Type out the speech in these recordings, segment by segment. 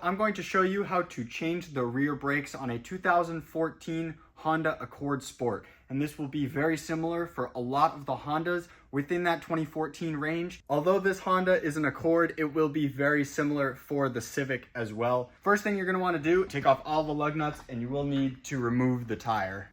I'm going to show you how to change the rear brakes on a 2014 Honda Accord Sport. And this will be very similar for a lot of the Hondas within that 2014 range. Although this Honda is an Accord, it will be very similar for the Civic as well. First thing you're going to want to do, take off all the lug nuts, and you will need to remove the tire.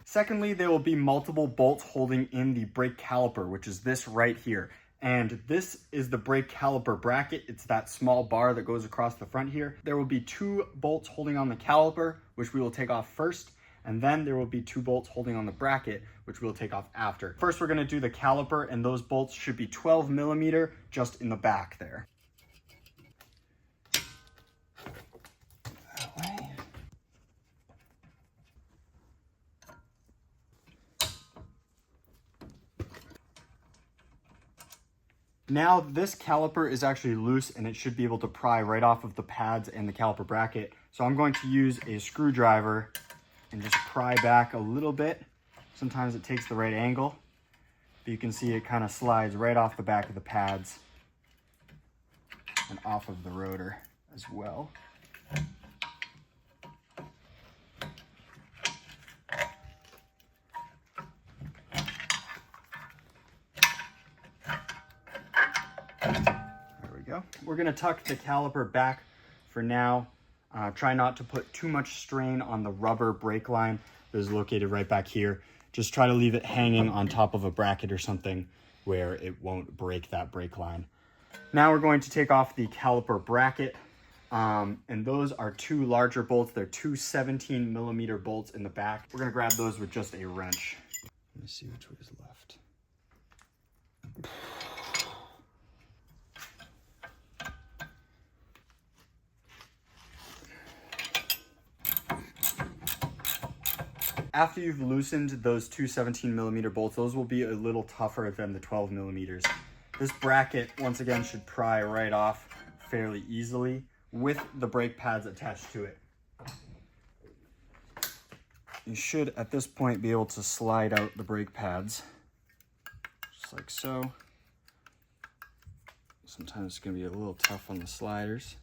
Secondly, there will be multiple bolts holding in the brake caliper, which is this right here. And this is the brake caliper bracket. It's that small bar that goes across the front here. There will be 2 bolts holding on the caliper, which we will take off first. And then there will be 2 bolts holding on the bracket, which we'll take off after. First, we're gonna do the caliper, and those bolts should be 12 millimeter just in the back there. That way. Now this caliper is actually loose and it should be able to pry right off of the pads and the caliper bracket. So I'm going to use a screwdriver and just pry back a little bit. Sometimes it takes the right angle, but you can see it kind of slides right off the back of the pads and off of the rotor as well. We're going to tuck the caliper back for now. Try not to put too much strain on the rubber brake line that is located right back here. Just try to leave it hanging on top of a bracket or something where it won't break that brake line. Now we're going to take off the caliper bracket. And those are 2 larger bolts. They're 2 17 millimeter bolts in the back. We're going to grab those with just a wrench. Let me see which way is left. After you've loosened those 2 17 millimeter bolts, those will be a little tougher than the 12 millimeters. This bracket, once again, should pry right off fairly easily with the brake pads attached to it. You should, at this point, be able to slide out the brake pads, just like so. Sometimes it's going to be a little tough on the sliders.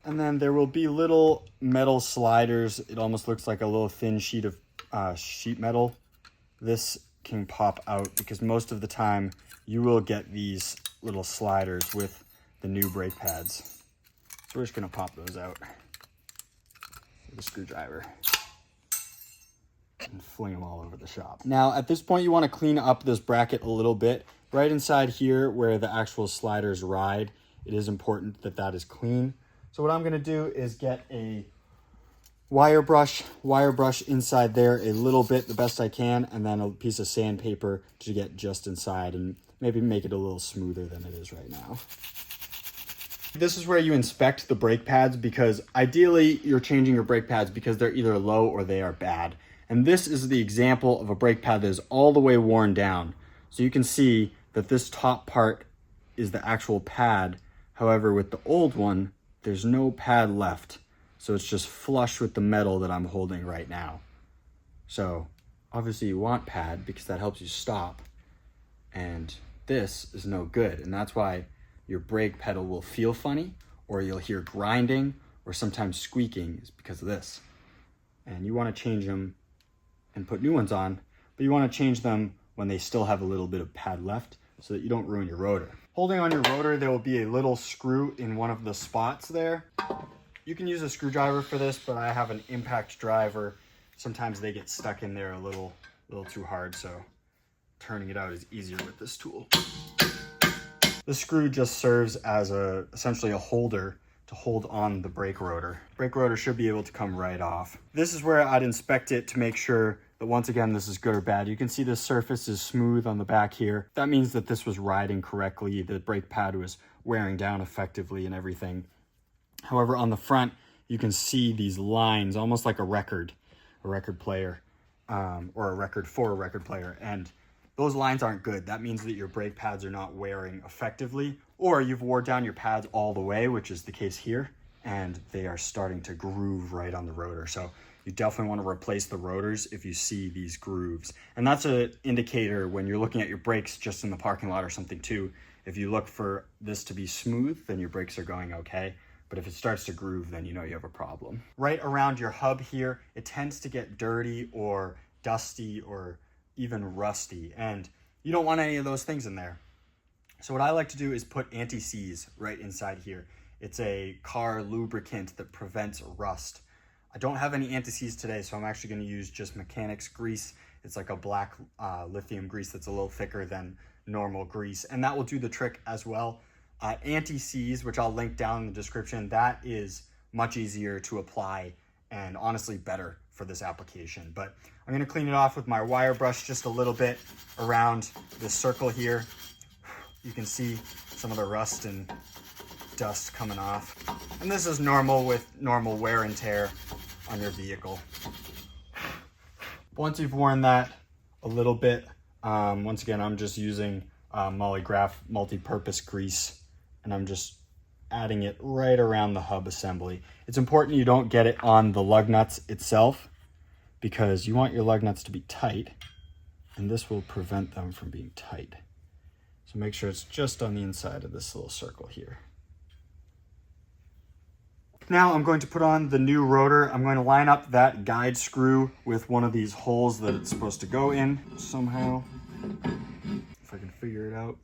And then there will be little metal sliders. It almost looks like a little thin sheet of sheet metal. This can pop out because most of the time you will get these little sliders with the new brake pads. So we're just gonna pop those out with a screwdriver and fling them all over the shop. Now at this point you wanna clean up this bracket a little bit. Right inside here where the actual sliders ride, it is important that that is clean. So what I'm going to do is get a wire brush inside there a little bit, the best I can, and then a piece of sandpaper to get just inside and maybe make it a little smoother than it is right now. This is where you inspect the brake pads because ideally you're changing your brake pads because they're either low or they are bad. And this is the example of a brake pad that is all the way worn down. So you can see that this top part is the actual pad. However, with the old one, there's no pad left, so it's just flush with the metal that I'm holding right now. So obviously you want pad because that helps you stop, and this is no good, and that's why your brake pedal will feel funny, or you'll hear grinding, or sometimes squeaking is because of this. And you want to change them and put new ones on, but you want to change them when they still have a little bit of pad left so that you don't ruin your rotor. Holding on your rotor, there will be a little screw in one of the spots there. You can use a screwdriver for this, but I have an impact driver. Sometimes they get stuck in there a little too hard, so turning it out is easier with this tool. The screw just serves as essentially a holder to hold on the brake rotor. Brake rotor should be able to come right off. This is where I'd inspect it to make sure that once again, this is good or bad. You can see the surface is smooth on the back here. That means that this was riding correctly. The brake pad was wearing down effectively and everything. However, on the front, you can see these lines, almost like a record player, or a record for a record player. And those lines aren't good. That means that your brake pads are not wearing effectively, or you've wore down your pads all the way, which is the case here, and they are starting to groove right on the rotor. So you definitely want to replace the rotors if you see these grooves. And that's an indicator when you're looking at your brakes just in the parking lot or something too. If you look for this to be smooth, then your brakes are going okay. But if it starts to groove, then you know you have a problem. Right around your hub here, it tends to get dirty or dusty or even rusty, and you don't want any of those things in there. So what I like to do is put anti-seize right inside here. It's a car lubricant that prevents rust. I don't have any anti-seize today, so I'm actually going to use just mechanics grease. It's like a black lithium grease that's a little thicker than normal grease, and that will do the trick as well. Anti-seize, which I'll link down in the description, that is much easier to apply and honestly better for this application. But I'm going to clean it off with my wire brush just a little bit around this circle here. You can see some of the rust and dust coming off. And this is normal with normal wear and tear on your vehicle. Once you've worn that a little bit, once again, I'm just using Mollygraph multi-purpose grease, and I'm just adding it right around the hub assembly. It's important you don't get it on the lug nuts itself, because you want your lug nuts to be tight, and this will prevent them from being tight. So make sure it's just on the inside of this little circle here. Now I'm going to put on the new rotor. I'm going to line up that guide screw with one of these holes that it's supposed to go in somehow, if I can figure it out.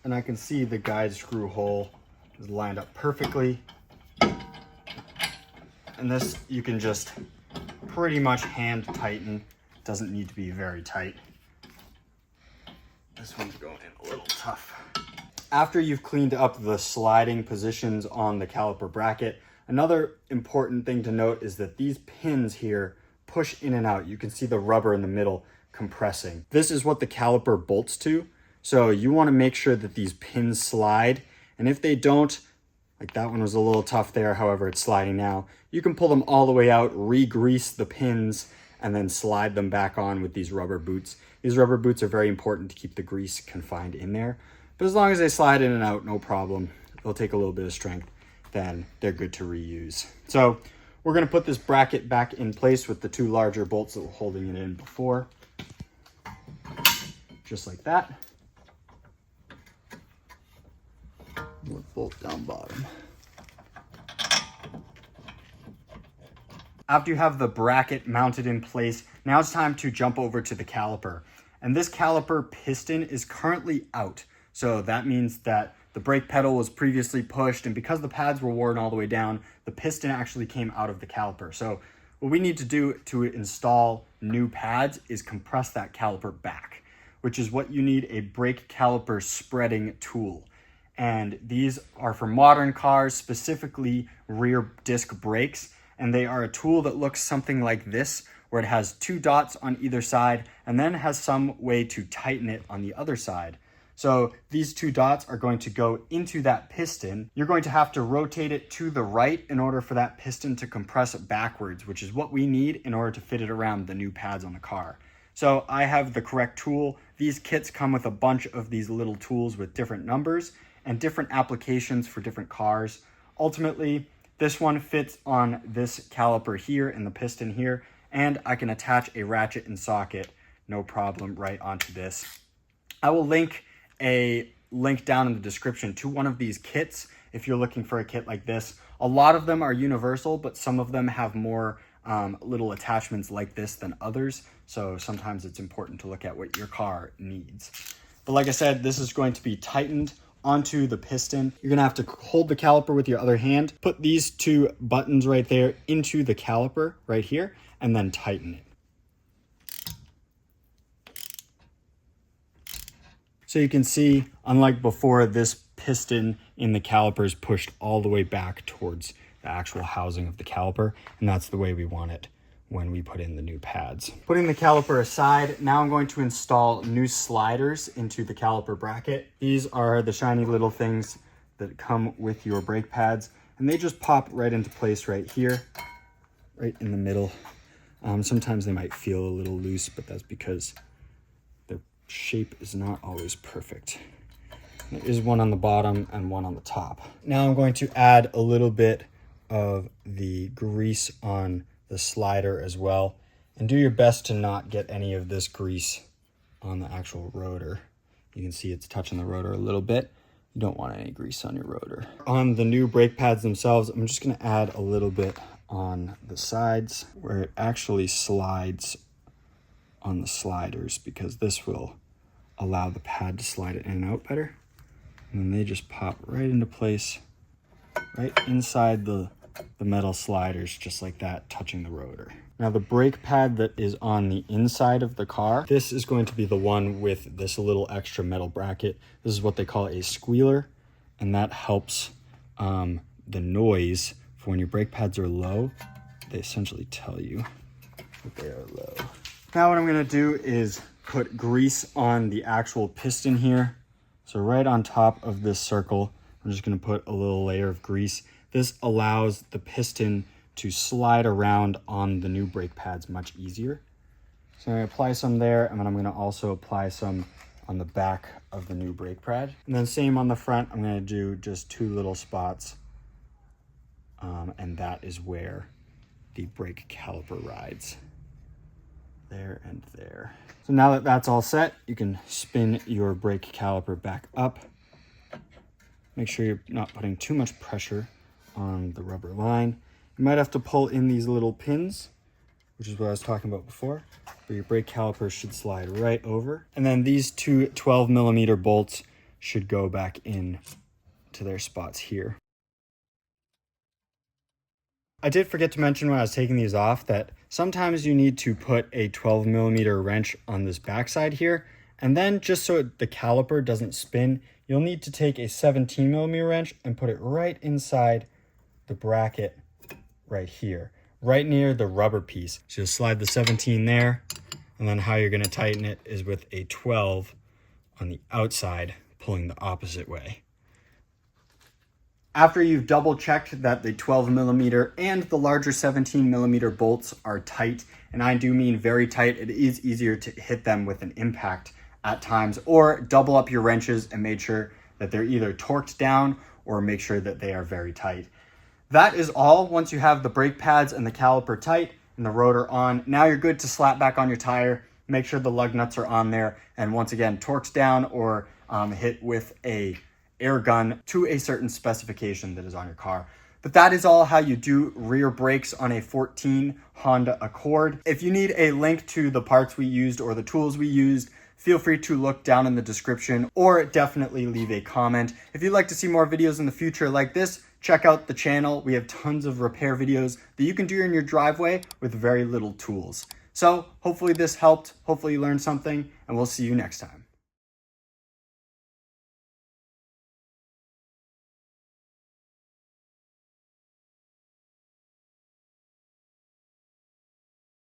And I can see the guide screw hole is lined up perfectly. And this you can just pretty much hand tighten. It doesn't need to be very tight. This one's going in a little tough. After you've cleaned up the sliding positions on the caliper bracket, another important thing to note is that these pins here push in and out. You can see the rubber in the middle compressing. This is what the caliper bolts to. So you want to make sure that these pins slide, and if they don't, like that one was a little tough there, however it's sliding now, you can pull them all the way out, re-grease the pins, and then slide them back on with these rubber boots. These rubber boots are very important to keep the grease confined in there, but as long as they slide in and out, no problem. They'll take a little bit of strength, then they're good to reuse. So we're going to put this bracket back in place with the two larger bolts that were holding it in before, just like that. With bolt down bottom. After you have the bracket mounted in place, now it's time to jump over to the caliper. And this caliper piston is currently out. So that means that the brake pedal was previously pushed, and because the pads were worn all the way down, the piston actually came out of the caliper. So what we need to do to install new pads is compress that caliper back, which is what you need a brake caliper spreading tool. And these are for modern cars, specifically rear disc brakes. And they are a tool that looks something like this, where it has two dots on either side and then has some way to tighten it on the other side. So these two dots are going to go into that piston. You're going to have to rotate it to the right in order for that piston to compress backwards, which is what we need in order to fit it around the new pads on the car. So I have the correct tool. These kits come with a bunch of these little tools with different numbers and different applications for different cars. Ultimately, this one fits on this caliper here and the piston here, and I can attach a ratchet and socket, no problem, right onto this. I will link a link down in the description to one of these kits if you're looking for a kit like this. A lot of them are universal, but some of them have more little attachments like this than others, so sometimes it's important to look at what your car needs. But like I said, this is going to be tightened onto the piston. You're gonna have to hold the caliper with your other hand, put these two buttons right there into the caliper right here, and then tighten it. So you can see, unlike before, this piston in the caliper is pushed all the way back towards the actual housing of the caliper, and that's the way we want it when we put in the new pads. Putting the caliper aside, now I'm going to install new sliders into the caliper bracket. These are the shiny little things that come with your brake pads, and they just pop right into place right here, right in the middle. Sometimes they might feel a little loose, but that's because the shape is not always perfect. There is one on the bottom and one on the top. Now I'm going to add a little bit of the grease on the slider as well. And do your best to not get any of this grease on the actual rotor. You can see it's touching the rotor a little bit. You don't want any grease on your rotor. On the new brake pads themselves, I'm just gonna add a little bit on the sides where it actually slides on the sliders, because this will allow the pad to slide it in and out better. And then they just pop right into place, right inside the metal sliders, just like that, touching the rotor. Now the brake pad that is on the inside of the car, this is going to be the one with this little extra metal bracket. This is what they call a squealer, and that helps the noise for when your brake pads are low. They essentially tell you that they are low. Now what I'm gonna do is put grease on the actual piston here. So right on top of this circle, I'm just gonna put a little layer of grease. This allows the piston to slide around on the new brake pads much easier. So I'm gonna apply some there, and then I'm gonna also apply some on the back of the new brake pad. And then same on the front, I'm gonna do just 2 little spots. And that is where the brake caliper rides. There and there. So now that that's all set, you can spin your brake caliper back up. Make sure you're not putting too much pressure on the rubber line. You might have to pull in these little pins, which is what I was talking about before, but your brake caliper should slide right over. And then these 2 12mm bolts should go back in to their spots here. I did forget to mention when I was taking these off that sometimes you need to put a 12mm wrench on this backside here, and then just so the caliper doesn't spin, you'll need to take a 17mm wrench and put it right inside the bracket right here, right near the rubber piece. So you'll slide the 17 there, and then how you're gonna tighten it is with a 12 on the outside, pulling the opposite way. After you've double checked that the 12mm and the larger 17mm bolts are tight, and I do mean very tight, it is easier to hit them with an impact at times, or double up your wrenches and make sure that they're either torqued down or make sure that they are very tight. That is all. Once you have the brake pads and the caliper tight and the rotor on, now you're good to slap back on your tire. Make sure the lug nuts are on there, and once again, torqued down or hit with a air gun to a certain specification that is on your car. But that is all how you do rear brakes on a 14 Honda Accord. If you need a link to the parts we used or the tools we used, feel free to look down in the description, or definitely leave a comment. If you'd like to see more videos in the future like this, check out the channel. We have tons of repair videos that you can do in your driveway with very little tools. So hopefully this helped. Hopefully you learned something, and we'll see you next time.